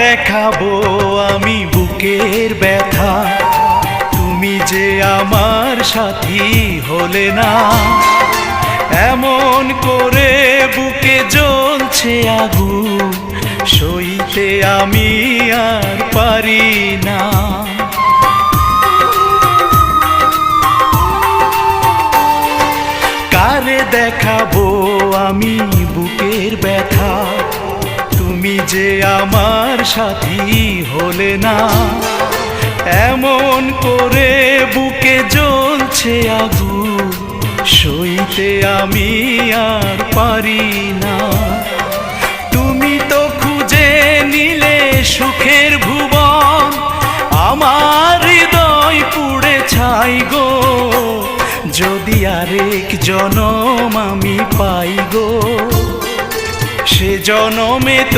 দেখাবো আমি বুকের ব্যথা, তুমি যে আমার সাথী হলে না। এমন করে বুকে জ্বলছে আগুন, সইতে আমি আর পারি না। কারে দেখাবো আমি বুকের ব্যথা, তুমি যে আমার সাথী হলে না। এমন করে বুকে জ্বলছে আগুন, সইতে আমি আর পারি না। তুমি তো খুঁজে নিলে সুখের ভুবন, আমার হৃদয় পুড়ে ছাই গো। যদি আরেক জনম আমি পাই গো, সে জনমে